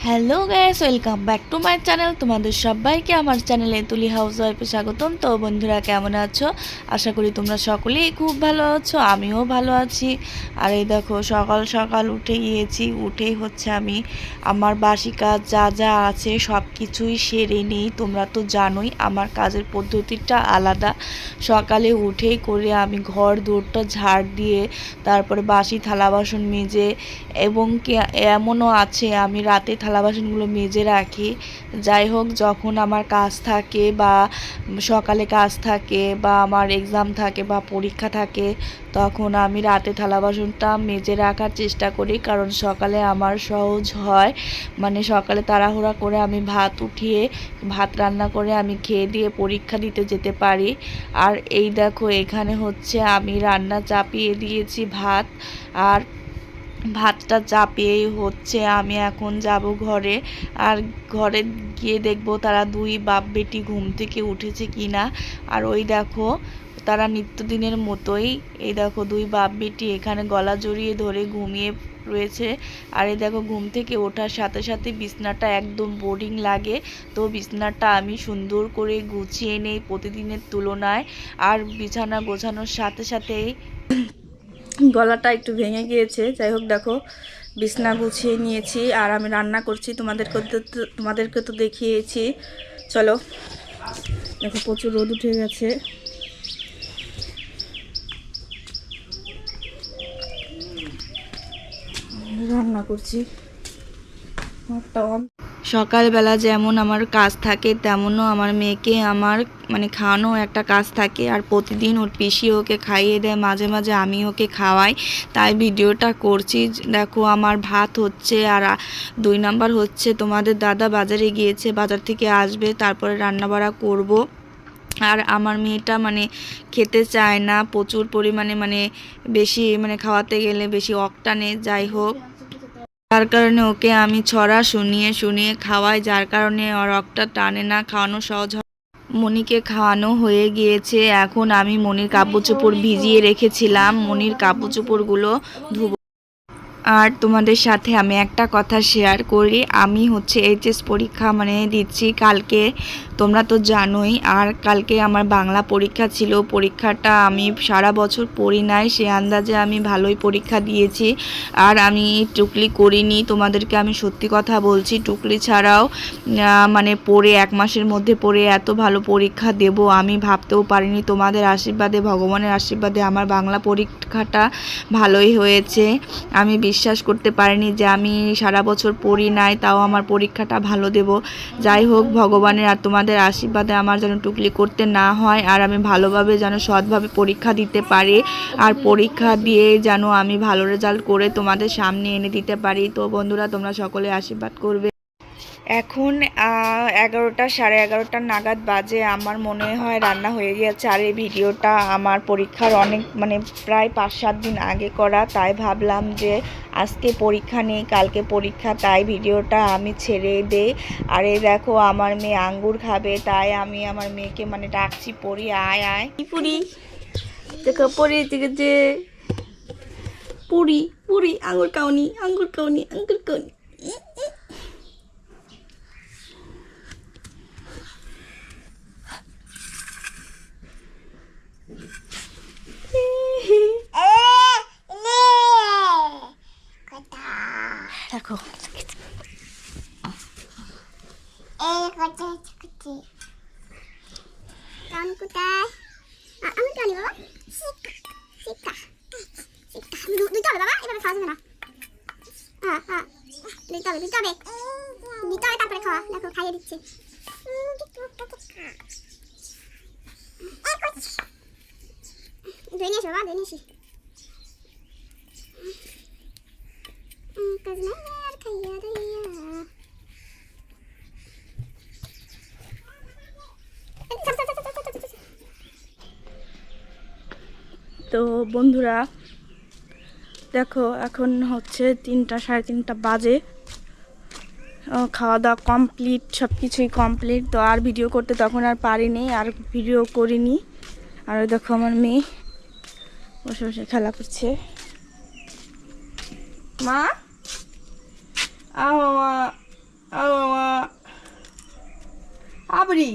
Hello guys, welcome back to my channel. তোমাদের সবাইকে আমার চ্যানেলে তুলি হাউস ওয়াইফে স্বাগতম। তো বন্ধুরা, কেমন আছো? আশা করি তোমরা সকলেই খুব ভালো আছো, আমিও ভালো আছি। আর এই দেখো, সকাল সকাল উঠে গিয়েছি। উঠেই হচ্ছে আমি আমার বাসি কাজ যা যা আছে সব কিছুই সেরে নিই। তোমরা তো জানোই আমার কাজের পদ্ধতিটা আলাদা। সকালে উঠেই করে আমি ঘর দৌড়টা ঝাড় দিয়ে তারপরে বাসি থালা বাসন মেজে, এবং এমনও আছে আমি রাতে থালা বাসনগুলো মেজে রাখি। যাই হোক, যখন আমার কাজ থাকে বা সকালে কাজ থাকে বা আমার এক্সাম থাকে বা পরীক্ষা থাকে, তখন আমি রাতে থালা বাসনটা মেজে রাখার চেষ্টা করি, কারণ সকালে আমার সহজ হয়। মানে সকালে তাড়াহুড়া করে আমি ভাত রান্না করে আমি খেয়ে দিয়ে পরীক্ষা দিতে যেতে পারি। আর এই দেখো, এখানে হচ্ছে আমি রান্না চাপিয়ে দিয়েছি ভাত। আর ভাতটা চাপিয়েই হচ্ছে আমি এখন যাব ঘরে। আর ঘরে গিয়ে দেখব তারা দুই বাপ বেটি ঘুম থেকে উঠেছে কিনা। আর ওই দেখো, তারা নিত্যদিনের মতোই, এই দেখো দুই বাপ বেটি এখানে গলা জড়িয়ে ধরে ঘুমিয়ে রয়েছে। আর এই দেখো, ঘুম থেকে ওঠার সাথে সাথে বিছনাটা একদম বোরিং লাগে। তো বিছনাটা আমি সুন্দর করে গুছিয়ে নেই প্রতিদিনের তুলনায়। আর বিছানা গোছানোর সাথে সাথেই গলাটা একটু ভেঙে গিয়েছে। যাই হোক, দেখো বিছনা গুছিয়ে নিয়েছি আর আমি রান্না করছি। তোমাদেরকে তো দেখিয়েছি। চলো, দেখো প্রচুর রোদ উঠে গেছে। রান্না করছি। সকালবেলা যেমন আমার কাজ থাকে, তেমনও আমার মেয়েকে আমার মানে খাওয়ানো একটা কাজ থাকে। আর প্রতিদিন ওর পিসি ওকে খাইয়ে দেয়, মাঝে মাঝে আমি ওকে খাওয়াই, তাই ভিডিওটা করছি। দেখো আমার ভাত হচ্ছে। আর 2 নাম্বার হচ্ছে তোমাদের দাদা বাজারে গিয়েছে, বাজার থেকে আসবে, তারপরে রান্নাবাড়া করব। আর আমার মেয়েটা মানে খেতে চায় না প্রচুর পরিমাণে, মানে বেশি মানে খাওয়াতে গেলে বেশি অকটানে। যাই হোক, যার কারণে ওকে আমি ছড়া শুনিয়ে শুনিয়ে খাওয়াই, যার কারণে ওর রগটা টানে না, খাওয়ানো সহজ হয়। মনিকে খাওয়ানো হয়ে গিয়েছে। এখন আমি মনির কাপড় চোপড় ভিজিয়ে রেখেছিলাম, মনির কাপড় চোপড়গুলো ধুবো। আর তোমাদের সাথে আমি একটা কথা শেয়ার করি, আমি হচ্ছে এইচএস পরীক্ষা মানে দিচ্ছি কালকে, তোমরা তো জানোই। আর কালকে আমার বাংলা পরীক্ষা ছিল। পরীক্ষাটা আমি সারা বছর পড়ি নাই, সে আন্দাজে আমি ভালোই পরীক্ষা দিয়েছি। আর আমি টুকলি করিনি, তোমাদেরকে আমি সত্যি কথা বলছি। টুকলি ছাড়াও মানে পড়ে 1 মাসের মধ্যে পড়ে এত ভালো পরীক্ষা দেব আমি ভাবতেও পারিনি। তোমাদের আশীর্বাদে, ভগবানের আশীর্বাদে আমার বাংলা পরীক্ষাটা ভালোই হয়েছে। আমি বিশ্বাস করতে পারিনি যে আমি সারা বছর পড়ি নাই, তাও আমার পরীক্ষাটা ভালো দেব। যাই হোক, ভগবানের আর তোমাদের আশীর্বাদে আমার যেন টুকলি করতে না হয়, আর আমি ভালোভাবে যেন সৎভাবে পরীক্ষা দিতে পারি, আর পরীক্ষা দিয়ে যেন আমি ভালো রেজাল্ট করে তোমাদের সামনে এনে দিতে পারি। তো বন্ধুরা, তোমরা সকলে আশীর্বাদ করবে। এখন 11টা, সাড়ে 11টা নাগাদ বাজে। আমার মনে হয় রান্না হয়ে গিয়েছে। আর এই ভিডিওটা আমার পরীক্ষার অনেক মানে প্রায় 5-7 দিন আগে করা, তাই ভাবলাম যে আজকে পরীক্ষা নেই, কালকে পরীক্ষা, তাই ভিডিওটা আমি ছেড়ে দেই। আর এই দেখো, আমার মেয়ে আঙ্গুর খাবে, তাই আমি আমার মেয়েকে মানে ডাকছি, পড়ি আয় আয় পুরি। দেখো পড়ি যে পুরি পুরি, আঙ্গুর কাউনি, আঙ্গুর কাউনি, আঙ্গুর কাউনি। দেখো তারপরে খাওয়া, দেখো খাইয়ে দিচ্ছে। ধুয়ে নিয়ে এসো বাবা, ধুয়ে নিয়ে এসি। তো বন্ধুরা, দেখো এখন হচ্ছে 3টা, সাড়ে 3টা বাজে। খাওয়া দাওয়া কমপ্লিট, সব কিছুই কমপ্লিট। তো আর ভিডিও করতে তখন আর পারিনি, আর ভিডিও করিনি। আর দেখো আমার মেয়ে বসে বসে খেলা করছে। মা, মা, আবরি